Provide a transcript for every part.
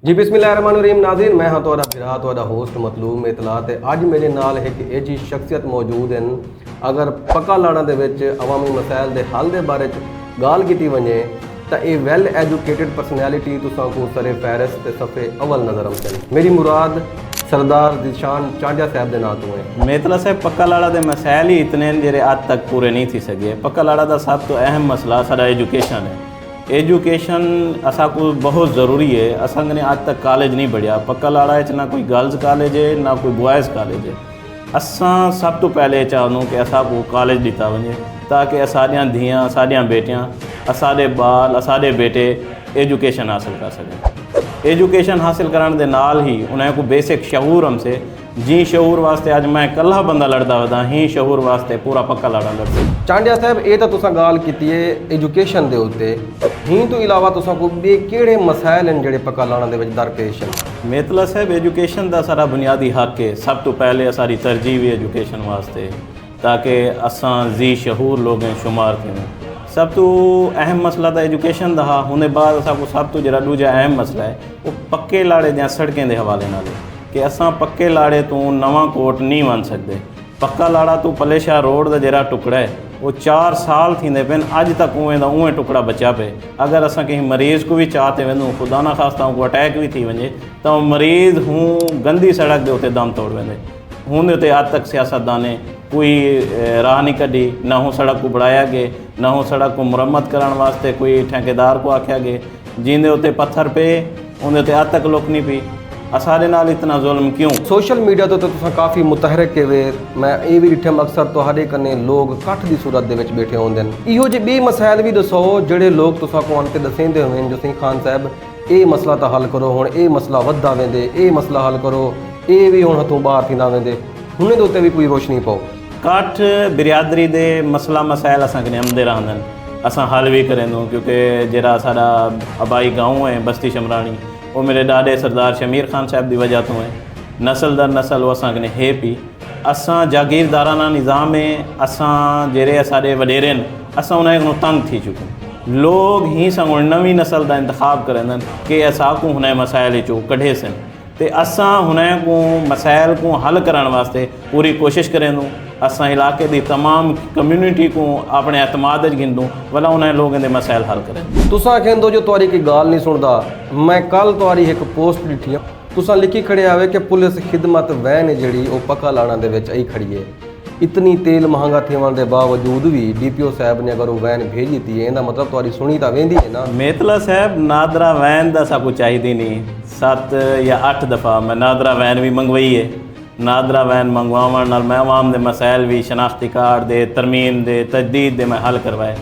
जी बिस्मिल्लाहिर्रहमानिर्रहीम नाज़रीन, मैं हाँ तुहाडा भिरा तुहाडा होस्ट मतलूब इतला ते अज मेरे नाल एक ਇਹ जी शख्सियत मौजूद हैं। अगर पक्का लाड़ा दे विच अवामी मसाइल दे हल दे बारे च गाल कीती वञे तो ये वैल एजुकेटेड परसनैलिटी तुसां को सरे फहरिस्त ते सफ़े अवल नज़र आउंदी। मेरी मुराद सरदार दिशान चांडिया साहब के नाँ तो है। मेतला साहब पक्का लाड़ा के मसाइल ही इतने जेरे आज तक पूरे नहीं थी सके। पक्का लाड़ा का सब तो अहम मसला साडा एजुकेशन है। एजुकेशन असा को बहुत ज़रूरी है। असा ने आज तक कॉलेज नहीं बढ़िया। पक्का लाड़ा ना कोई गर्ल्स कॉलेज है ना कोई बॉयज़ कॉलेज है। असा सब तो पहले चाहूँ कि असा को कॉलेज दिता वजे ताकि असादियाँ धियाँ असादियाँ बेटियाँ असादे बाल असादे बेटे एजुकेशन हासिल कर सकें। एजुकेशन हासिल करने के नाल ही उन्हें को बेसिक शऊर हमसे जी शऊर वास्ते अज मैं कल्ला बंदा लड़दा वदा ही शऊर वास्ते पूरा पक्का लाड़ा लड़दा। चांडिया साहब ये तो तुसां गाल कीती है एजुकेशन दे उत्ते, ही तो इलावा तुसां को बे किहड़े मसाइल हैं जिहड़े पक्का लाड़ा दे विच दरपेश हैं? मेतला साहब एजुकेशन का सारा बुनियादी हक है। सब तो पहले सारी तरजीह भी एजुकेशन वास्ते ताकि असां जी शहूर लोग शुमार थियूं। सब तो अहम मसला तो एजुकेशन का हा। हुन बाद असा को सब तो जरा दूजा अहम मसला है वो पक्के लाड़े या सड़कें के हवाले नाल कि असां पक्के लाड़े तो नवा कोट नहीं बन सकते। पक्का लाड़ा तो पलेशाह रोड का जरा टुकड़ा है वो 4 साल थींदे पेन अज तक उवें टुकड़ा बचा पे। अगर असां कहीं मरीज़ को भी चाहते वेंदूं खुदा ना खास्ता को अटैक भी थी वजे तो मरीज़ हूँ गंदी सड़क के उत्ते दम तोड़ वेंदे। हुन उत्ते अज तक सियासतदाने कोई राह नहीं कढ़ी, ना हूँ सड़क को बढ़ाया गए ना हूँ सड़क को मुरम्मत करने वास्ते कोई ठेकेदार को आख्या गए। जिंदे उत्ते पत्थर पे उन्हें उत्ते अज तक लुक नहीं पी। असारे नाल इतना जुल्म क्यों? सोशल मीडिया तो तुसां काफ़ी मुतहरक के वे मैं ये भी डिठम अक्सर तुहाडे कन्ने लोग कट्ठ की सूरत दे विच बैठे होंदे ने। इहो जे बे मसाइल भी दसो जिहड़े लोग तुसां को आन के दसेंदे होवे जो सिंह खान साहब ये मसला तो हल करो, हुण ये मसला वधदा वेंदे, ये मसला हल करो, ये भी हुण हथों बाहर थींदा वेंदे, हुणे दे उत्ते भी कोई रोशनी पाओ। काठ बिरादरी दे मसला मसाइल असां कने आंदे रहंदन, असां हल भी करेंदो क्योंकि जरा साडा आबाई गाँव है बस्ती शमरानी वो मेरे डाडे सरदार शमीर खान साहब की वजह तो है। नस्ल दर नस्ल वो असां कने है पी। असां जागीरदाराना निज़ाम है असां जेरे असाडे वडेरे असां उन्हें को तंग थी चुके। लोग ही संग नवी नस्ल का इंतखाब करेंदन कि असां को हुन मसाइल चो कढे सन ते असां हुन को मसाइल को हल करने वास्ते पूरी कोशिश करेंदूँ। असां इलाके की तमाम कम्यूनिटी को अपने एतमाद गिनदूँ भला उन्हें लोगों के मसाइल हल करें। तुसां कहंदो जो तुहारी की गाल नहीं सुनदा। मैं कल तुहारी एक पोस्ट लिखी तुसां लिखी खड़े आवे कि पुलिस खिदमत वैन जिहड़ी वो पक्का लाड़ा दे विच आई खड़ी है। इतनी तेल महंगा थियण के बावजूद भी DPO साहब ने अगर वो वैन भेजी थी इहदा मतलब तुहारी सुनी तो वेंदी है ना। मेतला साहब नादरा वैन का सब कुछ चाहिए नहीं। 7 या 8 दफ़ा मैं नादरा वैन भी मंगवाई है। नादरा वैन मंगवावन नाल मैं आवाम दे मसाइल भी शनाख्ती कार्ड दे तरमीम दे तजदीद दे मैं हल करवाए।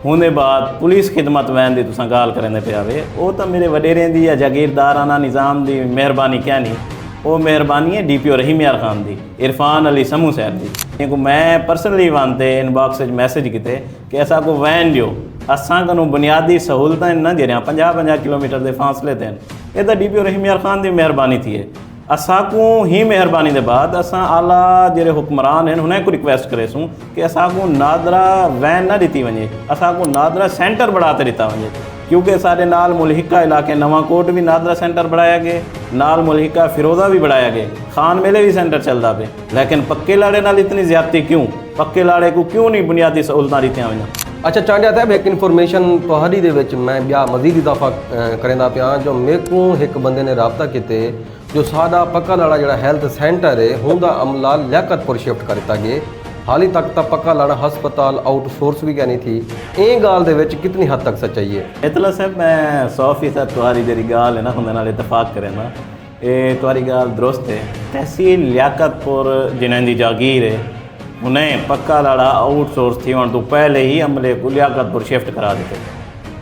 हुंदे बाद पुलिस खिदमत वैन दी तुसां गाल करेंदे पे आवे वो तो मेरे वडेरें दी या जागीरदाराना निज़ाम दी मेहरबानी क्या नहीं। वो मेहरबानी है DPO रहीम यार खान दी इरफान अली समूह साहब दी को मैं पर्सनली वानते इनबॉक्स मैसेज किते कि असा को वैन दियो असां कनू बुनियादी सहूलत न जरिया 50-50 किलोमीटर के फासले ते ये तो DPO रहीम यार खान की मेहरबानी थी है। असा को ही मेहरबानी के बाद असा आला जेरे हुक्मरान हैं उन्हें को रिक्वेस्ट करे सूँ कि असा को नादरा वैन ना दी वजे असा को नादरा सेंटर बढ़ाते दिता वजे क्योंकि सारे नाल मुलहिका इलाके नवा कोट भी नादरा सेंटर बढ़ाया गया नाल मुलहिका फिरोजा भी बढ़ाया गया खान मेले भी सेंटर चलता पे। लेकिन पक्के लाड़े नाल इतनी ज्यादती क्यों? पक्के लाड़े को क्यों नहीं बुनियादी सहूलतां दित्तियां वञन? अच्छा चांडिया साहब एक इन्फॉर्मेशन तुहाडी दे विच मैं बिया मजीद इजाफा करेंदा पिया जो मेरे को एक बंदे ने रबता किते जो साडा पक्का लाड़ा जिहड़ा हैल्थ सेंटर है हुंदा अमला लियाकतपुर शिफ्ट कर दिता गया। हाली तक तो पक्का लाड़ा हस्पताल आउटसोर्स भी कहनी थी। ये गाल दे विच कितनी हद तक सच्चाई है? इतला साहब मैं 100% तुम्हारी जेरी गाल है ना हुंदे नाल इतफाक करेंदा। ये तुम्हारी गाल दुरुस्त है। तहसील लियाकतपुर जिन्हें दी जागीर है उन्हें पक्का लाड़ा आउटसोर्स थी तो पहले ही अमले को लियाकतपुर शिफ्ट करा देते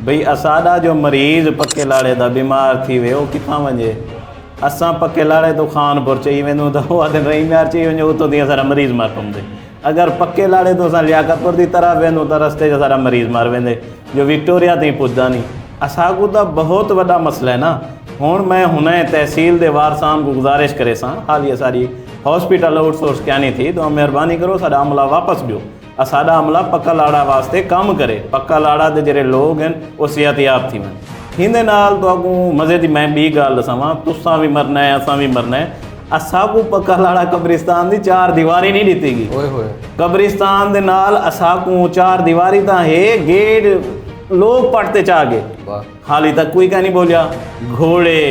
भाई असाडा जो मरीज़ पक्के लाड़े का बीमार थी वे वो कितना वजे असा पक्के लाड़े तो खानपुर चाहिए वेंदूं तो वो आदि रही म्यार चाहिए वजे उतो दी सारा मरीज़ मार पवंदे। अगर पक्के लाड़े तो असां लियाकतपुर की तरफ वेंदूं तो रस्ते च सारा मरीज़ मार वेंदे जो विक्टोरिया ताईं पुजदा नहीं। असा को तो बहुत वड्डा मसला है ना। हुण मैं हुने तहसील दे वारसान को गुजारिश करे सां हाली सारी हॉस्पिटल आउटसोर्स क्या नहीं थी तो मेहरबानी करो साडा अमला वापस दियो साडा अमला पक्का लाड़ा वास्ते काम करे। पक्का लाड़ा दे जेरे लोग हैं वो सेहतयाब थी वञनि। हिंदे नाल तो मज़े की मैं भी गल दसावां, तुसां भी मरना है असां भी मरना है। असां को पक्का लाड़ा कब्रिस्तान की 4 दीवारी नहीं दी गई। ओए होए कब्रिस्तान दे नाल असां को 4 दीवारी तो है, गेट लोग पढ़ते चाह गए, वाह हाली तक कोई क्या नहीं बोलिया। घोड़े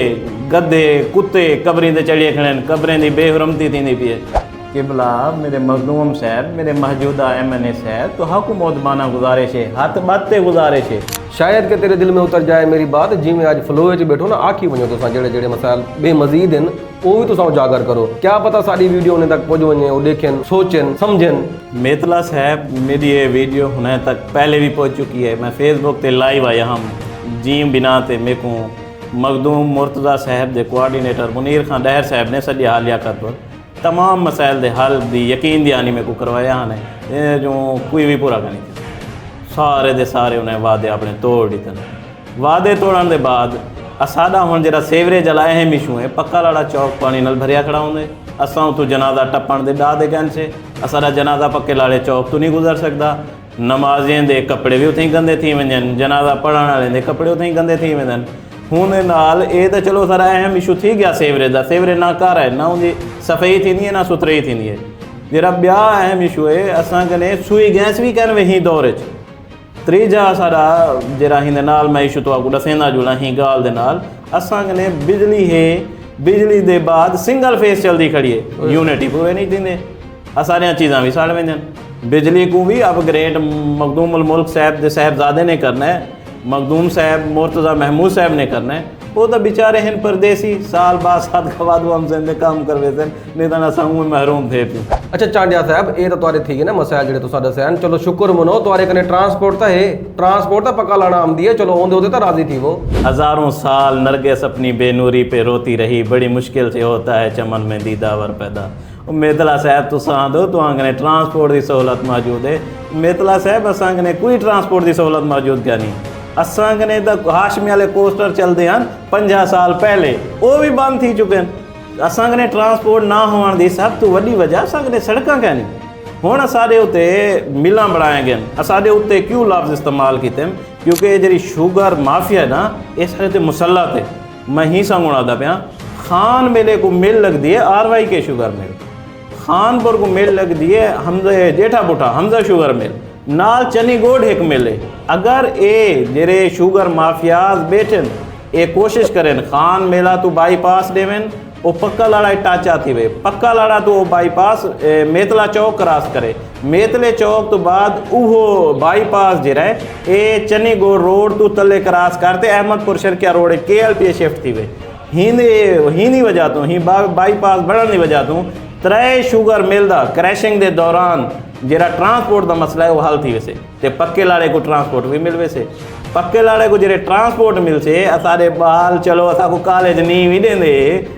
गधे कुत्ते कबरें ते चढ़िए खड़े, कबरें की बेहरमती थी पी है। किबला मेरे मखदूम साहब, मेरे मौजूदा MNA साहब, तो हकू मोदबाना गुजारिश है, हाथ बाते गुजारिश है। शायद कि तेरे दिल में उतर जाए मेरी बात, जिमें आज फ्लो च बैठो ना आखी वञो तुसां जेड़े जेड़े मसाइल बेमज़ीद हैं वो भी तुसां उजागर करो। क्या पता साड़ी वीडियो उन्हें तक पहुंच वञे, वो देखें सोचें समझें। मेतला साहब मेरी ये वीडियो हुने तक पहले भी पहुंच चुकी है। मैं फेसबुक पे लाइव आया हम जीम बिना ते मेरे को मखदूम मुर्तज़ा साहब के कोआर्डीनेटर मुनीर खान डहर साहब ने सॼे हालिया कर तमाम मसाइल के हल की यकीन दयानी मेरे को करवाया ने, जो कोई भी पूरा करनी सारे दे सारे उन्हें वादे अपने तोड़ दिते। वादे तोड़न के बाद साडा हुण जिहड़ा सेवरेज वाला अहम इशू है, पक्का लाड़ा चौक पानी नाल भरिया खड़ा होंदे। असां उतों जनाजा टप्पण दे डाह दे कहण से असाडा जनाजा पक्के लाड़े चौक तो नहीं गुजर सकदा। नमाज़ियों के कपड़े भी उतें ही गंदे थी वञनि, जनाजा पढ़ण वाले दे कपड़े उतें ही गंदे थी वञनि। हुन नाल ये तो चलो सारा अहम इशू थी गया सेवरेज का। सेवरेज ना घर है, ना उनकी सफ़ाई थी है, ना सुथराई थी है। जरा ब्या अहम इशू है असां कने सुई गैस भी कर वही दौर च। त्रीजा सारा जरा हिंदे नाल मैं इशू तो आपको दसेंदा जुड़ा ही गाल दे नाल असां कने बिजली है। बिजली दे बाद सिंगल फेस चलती खड़ी है, यूनिटी पूरे नहीं देंगे। सारिया चीज़ां भी साड़ वजन। बिजली को भी अपग्रेड मखदूम उल मुल्क साहब के साहबजादे ने करना है, मखदूम साहब मुर्तज़ा महमूद साहब ने करना है। वो तो बेचारे हैं परदेसी, साल बाद सात का बाद वो हमसे काम करवे थे, नहीं तो असां उहें महरूम थे पियो। अच्छा चांडिया साहब ये तो तुहाडे थी गए ना मसाइल जेड़े तुसां दस्या आहिनि, चलो शुक्र मनो तुहाडे कने ट्रांसपोर्ट तो है, ट्रांसपोर्ट तो पक्का लाना आमदी है, चलो ओंदे ओदे तो राजी थी वो। हज़ारों साल नरगिस अपनी बेनूरी पे रोती रही, बड़ी मुश्किल से होता है चमन में दीदावर पैदा। मेतला साहब तुसां दो तो कने ट्रांसपोर्ट की सहूलत मौजूद है। मेतला साहब असां कने कोई ट्रांसपोर्ट की सहूलत मौजूद क्या नहीं। असां कने तो हाशमी वाले कोस्टर चलते हैं 50 साल पहले, वो भी बंद थी चुके हैं। असां कने ट्रांसपोर्ट ना होने की सब तो वड्डी वजह असां कने सड़कां क्या नहीं। हुण साडे उत्ते मिलां बनाए गए, साडे उत्ते क्यों लफ्ज़ इस्तेमाल किते, क्योंकि जी शुगर माफिया है ना ये सारे ते मुसल्लत है। मैं ही संगुणादा पिया, खान मेले को मिल लगती है RYK शुगर मिल, खानपुर को मिल लगती है हमजा जेठा बुठा हमजा शुगर मिल, नाल चनी गोड एक मिले। अगर ए जेरे शुगर माफियाज बैठन ये कोशिश करें खान मेला तो बाईपास देवें, वो पक्का लाड़ा टाचा थी वे पक्का लाड़ा तो वो बाईपास मेतला चौक क्रॉस करे, मेतले चौक तो बाद उहो बाईपास जरा ए चनी गोड रोड तो तले क्रॉस करते Ahmadpur Sharqia road KLP shift थी वे ही वजह तो ही बाईपास बढ़ने की वजह तो 3 शुगर मिल दा क्रैशिंग के दौरान जरा ट्रांसपोर्ट का मसला है वो हल थी वैसे, तो पक्के लाड़े को ट्रांसपोर्ट भी मिल वैसे। पक्के लाड़े को जरे ट्रांसपोर्ट मिल से असारे बाल चलो असा को कॉलेज नहीं भी देंदे,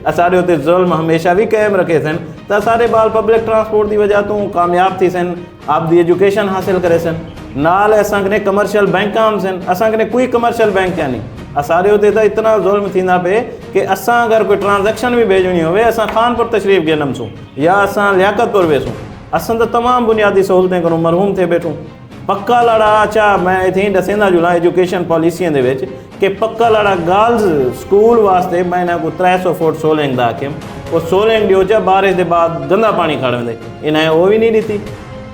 असारे उते जुल्म हमेशा भी कायम रखे सन, तो सारे बाल पब्लिक ट्रांसपोर्ट की वजह तो कामयाब थी सन, आप दी एजुकेशन हासिल करे सन। नाल असां कने कमर्शियल बैंक आम सन, असां कने कोई कमर्शियल बैंक क्या नहीं। असारे उते तो इतना जुल्म थींदा पे कि असां अगर कोई ट्रांजेक्शन भी भेजनी होवे असां खानपुर तशरीफ़ गे नमसूं या असां लियाकतपुर वेसूं, असां तो तमाम बुनियादी सहूलतें करूँ मरहूम थे बैठूँ। पक्का लाड़ा अच्छा मैं इतें ही दसेंदा जुला एजुकेशन पॉलिसियां दे विच कि पक्का लाड़ा गर्ल्स स्कूल वास्ते मैं इन्हां को 300 फुट सोलिंग दा आखेम, वो सोलिंग दियो चा बारिश के बाद गंदा पानी खड़ वेंदे, इन्हें वो भी नहीं दी।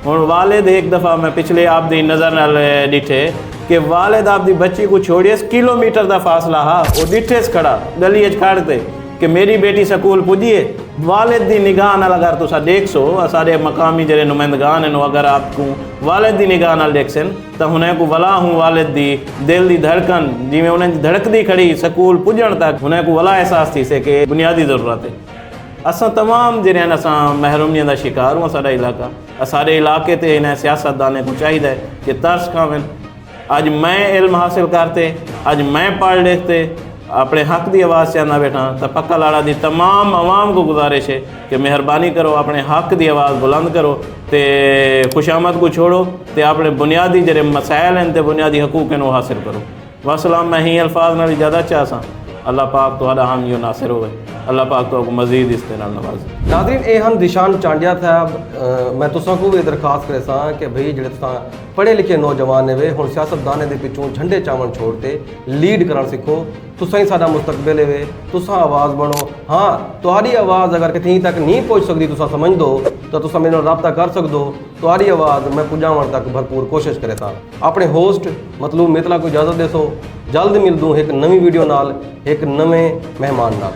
हुण वालिद एक दफ़ा मैं पिछले आप दी नज़र नाल डिठे कि वालिद आप दी बच्ची को छोड़िए किलोमीटर का फासला हा, वो डिठे खड़ा गली खड़ते कि मेरी बेटी स्कूल पुजिए। वालिद की निगाह नाल अगर तुसा देख सो सारे मकामी जरे नुमाइंदगान हैं, अगर आपको वालिद की निगाह नाल देख सन तो उन्हें को वला हूँ वालिद दी दिल की धड़कन जिमें उन्हें धड़कती खड़ी स्कूल पुजण तक उन्हें को वला एहसास थी से कि बुनियादी ज़रूरत है। असां तमाम जरे असां महरूमियत का शिकार हूँ। सारा इलाका सारे इलाके ते इन सियासतदाने को चाहिए कि तर्स खावें। अज मैं इल्म हासिल करते, अज मैं पढ़ लिखते अपने हक की आवाज़ चाहना बैठा, तो पक्का लाड़ा दी तमाम आवाम को गुजारिश है कि मेहरबानी करो अपने हक की आवाज़ बुलंद करो, तो खुशामद को छोड़ो, तो अपने बुनियादी जरे मसाइल हैं तो बुनियादी हकूक़ हैं वो हासिल करो। वसलाम मैं ही अल्फाज नाल ज़्यादा चाहसा। अल्लाह पाक तुहाडा हामी नासिर होवे, अल्लाह पाक तो मजीद इस नाल नवाजे। नाज़रीन ये हम दिशान चांडिया साहब, मैं तुसां को भी दरखास्त करे सा कि भाई जिहड़े तुसां पढ़े लिखे नौजवान ने वे हुण सियासतदाने दे पिछों झंडे चावण छोड़ के लीड करन सीखो। तुसां ही साडा मुस्तकबिल है, तुसां आवाज़ बनो। हाँ, तुहाडी आवाज़ अगर कितनी तक नहीं पहुँच सकती, तुसां समझ दो तो तुसां मेरे नाल राबता कर सकदो। तुहाडी आवाज़ मैं पुजावण तक भरपूर कोशिश करे सा। अपने होस्ट मतलूब मितला को इजाज़त देसो। जल्द मिल दूँ एक नवी वीडियो नाल, एक नवे मेहमान नाल।